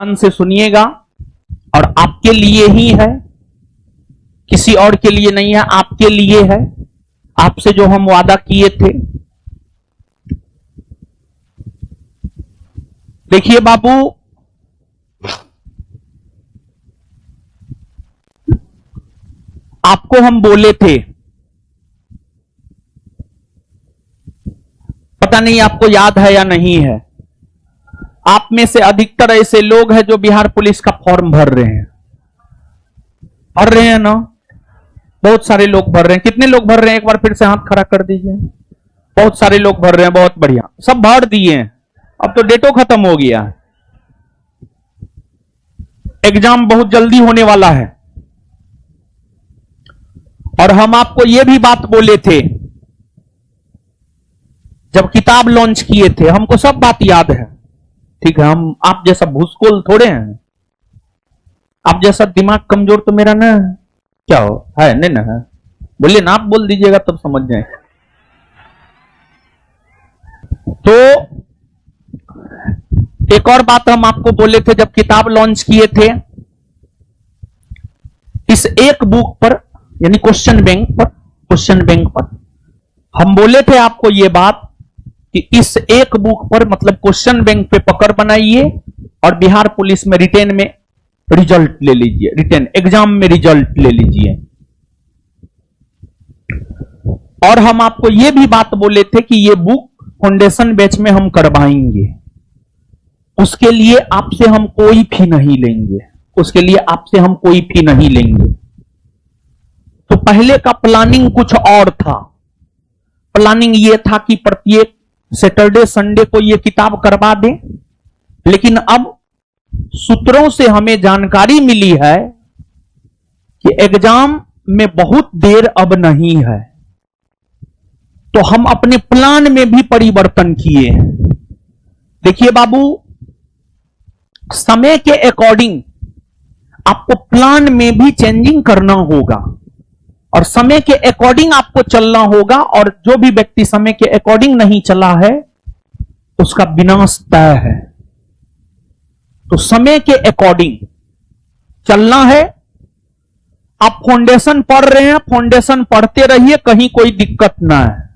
ध्यान से सुनिएगा और आपके लिए ही है, किसी और के लिए नहीं है, आपके लिए है। आपसे जो हम वादा किए थे, देखिए बाबू, आपको हम बोले थे, पता नहीं आपको याद है या नहीं है। आप में से अधिकतर ऐसे लोग हैं जो बिहार पुलिस का फॉर्म भर रहे हैं ना। बहुत सारे लोग भर रहे हैं। कितने लोग भर रहे हैं, एक बार फिर से हाथ खड़ा कर दीजिए। बहुत सारे लोग भर रहे हैं, बहुत बढ़िया, सब भर दिए हैं। अब तो डेटो खत्म हो गया, एग्जाम बहुत जल्दी होने वाला है। और हम आपको यह भी बात बोले थे जब किताब लॉन्च किए थे, हमको सब बात याद है, ठीक है। हम आप जैसा भूसकोल थोड़े हैं, आप जैसा दिमाग कमजोर तो मेरा ना क्या हो है, नहीं ना है, बोलिए ना, आप बोल दीजिएगा तब समझ जाए। तो एक और बात हम आपको बोले थे जब किताब लॉन्च किए थे, इस एक बुक पर यानी क्वेश्चन बैंक पर हम बोले थे आपको यह बात कि इस एक बुक पर मतलब क्वेश्चन बैंक पे पकड़ बनाइए और बिहार पुलिस में रिटेन में रिजल्ट ले लीजिए, रिटेन एग्जाम में रिजल्ट ले लीजिए। और हम आपको यह भी बात बोले थे कि यह बुक फाउंडेशन बैच में हम करवाएंगे, उसके लिए आपसे हम कोई फी नहीं लेंगे, उसके लिए आपसे हम कोई फी नहीं लेंगे। तो पहले का प्लानिंग कुछ और था। प्लानिंग यह था कि प्रत्येक सैटरडे संडे को यह किताब करवा दें, लेकिन अब सूत्रों से हमें जानकारी मिली है कि एग्जाम में बहुत देर अब नहीं है, तो हम अपने प्लान में भी परिवर्तन किए हैं। देखिए बाबू, समय के अकॉर्डिंग आपको प्लान में भी चेंजिंग करना होगा और समय के अकॉर्डिंग आपको चलना होगा। और जो भी व्यक्ति समय के अकॉर्डिंग नहीं चला है उसका विनाश तय है। तो समय के अकॉर्डिंग चलना है। आप फाउंडेशन पढ़ रहे हैं, फाउंडेशन पढ़ते रहिए, कहीं कोई दिक्कत ना है।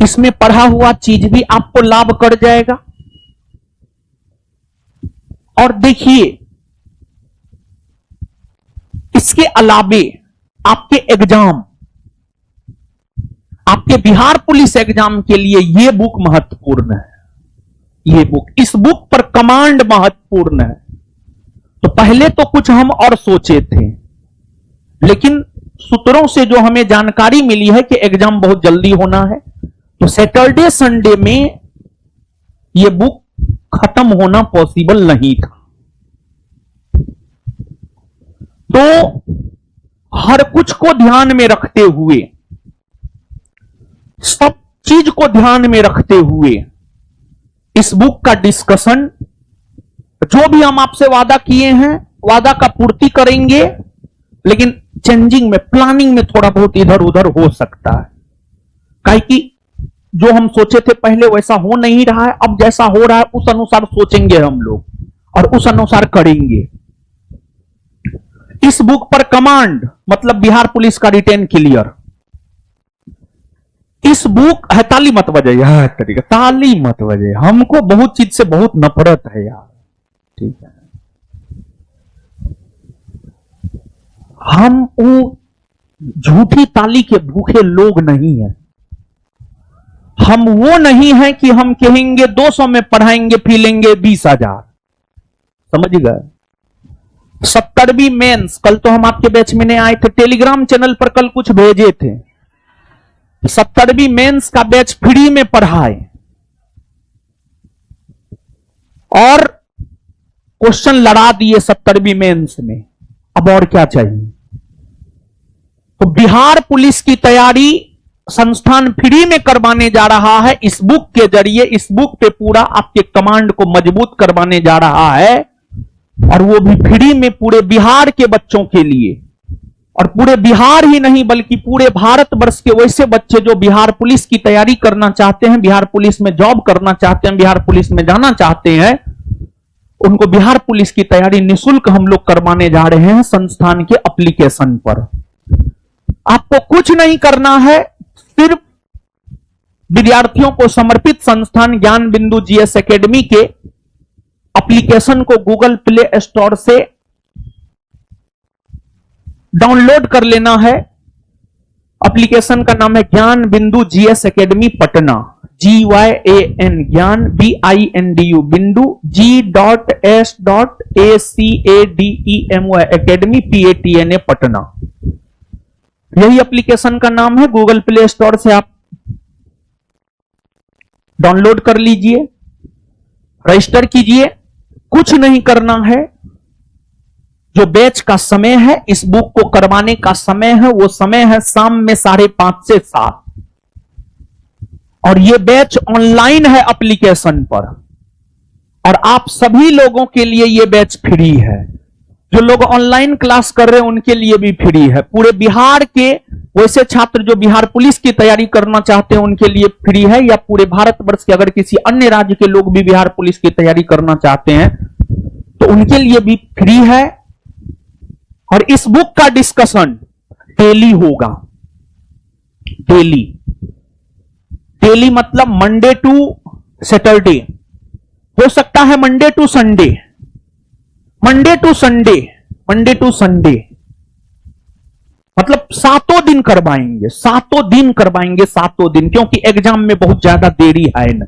इसमें पढ़ा हुआ चीज भी आपको लाभ कर जाएगा। और देखिए, इसके अलावे आपके एग्जाम, आपके बिहार पुलिस एग्जाम के लिए यह बुक महत्वपूर्ण है। यह बुक, इस बुक पर कमांड महत्वपूर्ण है। तो पहले तो कुछ हम और सोचे थे, लेकिन सूत्रों से जो हमें जानकारी मिली है कि एग्जाम बहुत जल्दी होना है, तो सैटरडे संडे में यह बुक खत्म होना पॉसिबल नहीं था। तो हर कुछ को ध्यान में रखते हुए, सब चीज को ध्यान में रखते हुए इस बुक का डिस्कशन, जो भी हम आपसे वादा किए हैं, वादा का पूर्ति करेंगे, लेकिन चेंजिंग में, प्लानिंग में थोड़ा बहुत इधर उधर हो सकता है। काहे कि जो हम सोचे थे पहले वैसा हो नहीं रहा है। अब जैसा हो रहा है उस अनुसार सोचेंगे हम लोग और उस अनुसार करेंगे। इस बुक पर कमांड मतलब बिहार पुलिस का रिटेन क्लियर। इस बुक है, ताली मत बजे यार, तरीका ताली मत बजे, हमको बहुत चीज से बहुत नफरत है यार, ठीक है। हम वो झूठी ताली के भूखे लोग नहीं हैं। हम वो नहीं है कि हम कहेंगे 200 में पढ़ाएंगे फी लेंगे 20,000, समझ गए। 70वीं मेंस, कल तो हम आपके बैच में नहीं आए थे, टेलीग्राम चैनल पर कल कुछ भेजे थे। 70वीं मेंस का बैच फ्री में पढ़ाए और क्वेश्चन लड़ा दिए 70वीं मेंस में। अब और क्या चाहिए। तो बिहार पुलिस की तैयारी संस्थान फ्री में करवाने जा रहा है। इस बुक के जरिए, इस बुक पे पूरा आपके कमांड को मजबूत करवाने जा रहा है, और वो भी फ्री में पूरे बिहार के बच्चों के लिए। और पूरे बिहार ही नहीं बल्कि पूरे भारतवर्ष के वैसे बच्चे जो बिहार पुलिस की तैयारी करना चाहते हैं, बिहार पुलिस में जॉब करना चाहते हैं, बिहार पुलिस में जाना चाहते हैं, उनको बिहार पुलिस की तैयारी निःशुल्क हम लोग करवाने जा रहे हैं संस्थान के एप्लीकेशन पर। आपको कुछ नहीं करना है, सिर्फ विद्यार्थियों को समर्पित संस्थान ज्ञान बिंदु जीएस एकेडमी के एप्लीकेशन को गूगल प्ले स्टोर से डाउनलोड कर लेना है। एप्लीकेशन का नाम है ज्ञान बिंदु जीएस एकेडमी पटना, GYAN ज्ञान BINDU बिंदु G.S.ACADEMY एकेडमी PATNA पटना, यही एप्लीकेशन का नाम है। गूगल प्ले स्टोर से आप डाउनलोड कर लीजिए, रजिस्टर कीजिए। कुछ नहीं करना है। जो बैच का समय है, इस बुक को करवाने का समय है, वो समय है शाम में 5:30 से 7, और ये बैच ऑनलाइन है एप्लीकेशन पर, और आप सभी लोगों के लिए ये बैच फ्री है। जो लोग ऑनलाइन क्लास कर रहे हैं उनके लिए भी फ्री है। पूरे बिहार के वैसे छात्र जो बिहार पुलिस की तैयारी करना चाहते हैं उनके लिए फ्री है, या पूरे भारतवर्ष के अगर किसी अन्य राज्य के लोग भी बिहार पुलिस की तैयारी करना चाहते हैं तो उनके लिए भी फ्री है। और इस बुक का डिस्कशन डेली होगा। डेली, डेली मतलब मंडे टू सैटरडे, हो सकता है Monday to Sunday, Monday to Sunday, Monday to Sunday, मतलब 7 दिन करवाएंगे, 7 दिन करवाएंगे, 7 दिन, क्योंकि एग्जाम में बहुत ज्यादा देरी है ना।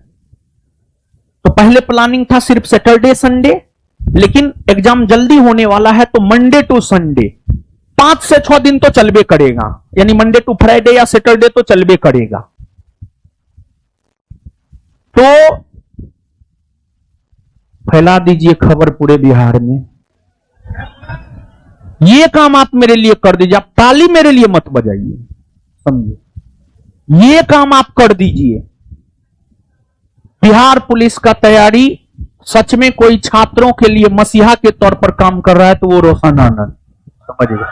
तो पहले प्लानिंग था सिर्फ सैटरडे संडे, लेकिन एग्जाम जल्दी होने वाला है तो मंडे टू संडे 5 से 6 दिन तो चलबे करेगा, यानी मंडे टू फ्राइडे या सैटरडे तो चलबे करेगा। तो फैला दीजिए खबर पूरे बिहार में। ये काम आप मेरे लिए कर दीजिए, आप ताली मेरे लिए मत बजाइए, समझे, ये काम आप कर दीजिए। बिहार पुलिस का तैयारी सच में कोई छात्रों के लिए मसीहा के तौर पर काम कर रहा है तो वो रोशन आनंद, समझिएगा,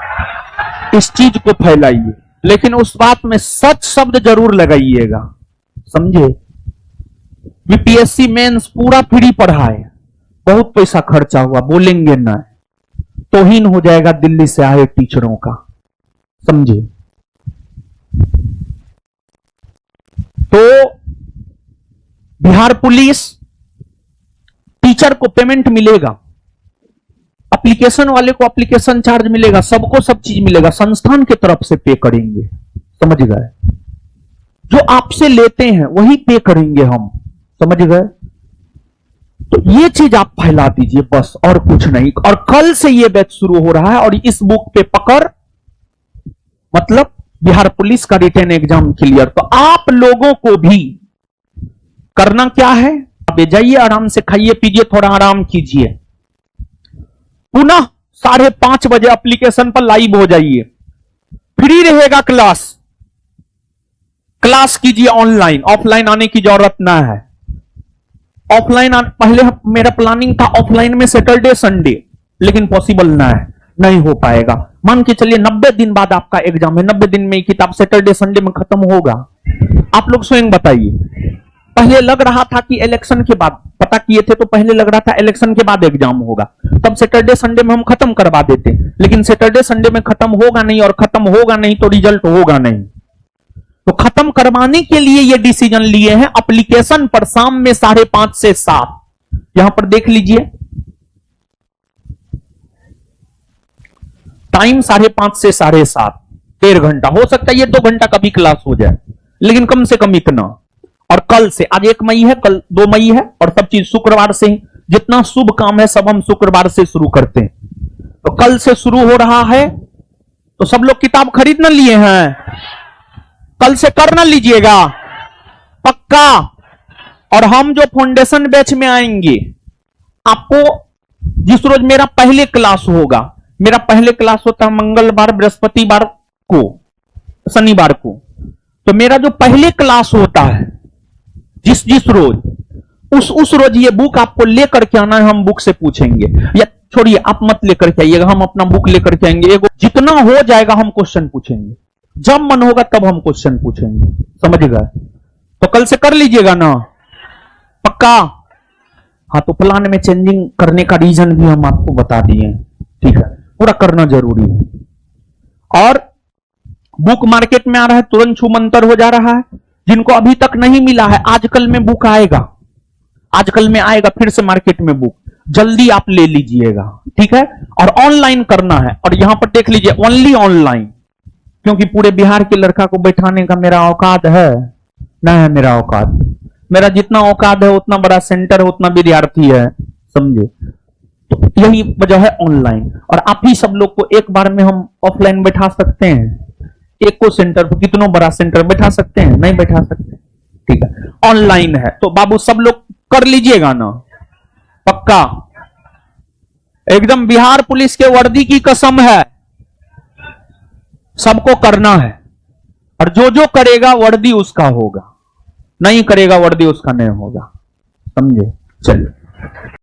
इस चीज को फैलाइए, लेकिन उस बात में सच शब्द जरूर लगाइएगा, समझे। बीपीएससी मेंस पूरा फ्री पढ़ाए, बहुत पैसा खर्चा हुआ, बोलेंगे ना, तौहीन हो जाएगा दिल्ली से आए टीचरों का, समझे। तो बिहार पुलिस टीचर को पेमेंट मिलेगा, एप्लीकेशन वाले को एप्लीकेशन चार्ज मिलेगा, सबको सब चीज मिलेगा, संस्थान की तरफ से पे करेंगे, समझ गए। जो आपसे लेते हैं वही पे करेंगे हम, समझ गए। तो ये चीज आप फैला दीजिए बस, और कुछ नहीं। और कल से ये बैच शुरू हो रहा है, और इस बुक पे पकड़ मतलब बिहार पुलिस का रिटन एग्जाम क्लियर। तो आप लोगों को भी करना क्या है, आप जाइए, आराम से खाइए पीजिए, थोड़ा आराम कीजिए, पुनः 5:30 बजे एप्लीकेशन पर लाइव हो जाइए, फ्री रहेगा क्लास, क्लास कीजिए ऑनलाइन, ऑफलाइन आने की जरूरत ना है। ऑफलाइन पहले मेरा प्लानिंग था ऑफलाइन में सैटरडे संडे, लेकिन पॉसिबल ना है, नहीं हो पाएगा। मान के चलिए 90 दिन बाद आपका एग्जाम है, 90 दिन में किताब सैटरडे संडे में खत्म होगा। आप लोग स्वयं बताइए। पहले लग रहा था कि इलेक्शन के बाद, पता किए थे तो पहले लग रहा था इलेक्शन के बाद एग्जाम होगा, तब सैटरडे संडे में हम खत्म करवा देते, लेकिन सैटरडे संडे में खत्म होगा नहीं, और खत्म होगा नहीं तो रिजल्ट होगा नहीं। तो खत्म करवाने के लिए ये डिसीजन लिए हैं, एप्लीकेशन पर शाम में 5:30 से 7, यहां पर देख लीजिए टाइम, 5:30 से 7:30, 1.5 घंटा। हो सकता है ये 2 घंटा का भी क्लास हो जाए, लेकिन कम से कम इतना। और कल से, आज 1 मई है, कल 2 मई है, और सब चीज शुक्रवार से ही, जितना शुभ काम है सब हम शुक्रवार से शुरू करते हैं। तो कल से शुरू हो रहा है, तो सब लोग किताब खरीद ना लिए हैं, कल से कर ना लीजिएगा पक्का। और हम जो फाउंडेशन बैच में आएंगे, आपको जिस रोज मेरा पहले क्लास होगा, मेरा पहले क्लास होता है मंगलवार, बृहस्पतिवार को, शनिवार को, तो मेरा जो पहले क्लास होता है जिस रोज, उस रोज ये बुक आपको लेकर के आना है, हम बुक से पूछेंगे। या छोड़िए, आप मत लेकर के आइएगा, हम अपना बुक लेकर के आएंगे, जितना हो जाएगा हम क्वेश्चन पूछेंगे, जब मन होगा तब हम क्वेश्चन पूछेंगे, समझ गए। तो कल से कर लीजिएगा ना पक्का। हाँ, तो प्लान में चेंजिंग करने का रीजन भी हम आपको बता दिए, ठीक है, पूरा करना जरूरी है। और बुक मार्केट में आ रहा है, तुरंत छूमंतर हो जा रहा है। जिनको अभी तक नहीं मिला है, आजकल में बुक आएगा, आजकल में आएगा फिर से मार्केट में बुक, जल्दी आप ले लीजिएगा, ठीक है। और ऑनलाइन करना है, और यहां पर देख लीजिए ओनली ऑनलाइन, क्योंकि पूरे बिहार के लड़का को बैठाने का मेरा औकात है ना, है मेरा औकात, मेरा जितना औकात है उतना बड़ा सेंटर है, उतना विद्यार्थी है, समझे। तो यही वजह है ऑनलाइन। और आप ही सब लोग को एक बार में हम ऑफलाइन बैठा सकते हैं, एक को सेंटर पर कितना बड़ा सेंटर बैठा सकते हैं, नहीं बैठा सकते, ठीक है। ऑनलाइन है तो बाबू सब लोग कर लीजिएगा ना, पक्का, एकदम बिहार पुलिस के वर्दी की कसम है, सबको करना है। और जो जो करेगा वर्दी उसका होगा, नहीं करेगा वर्दी उसका नहीं होगा, समझे। चलिए।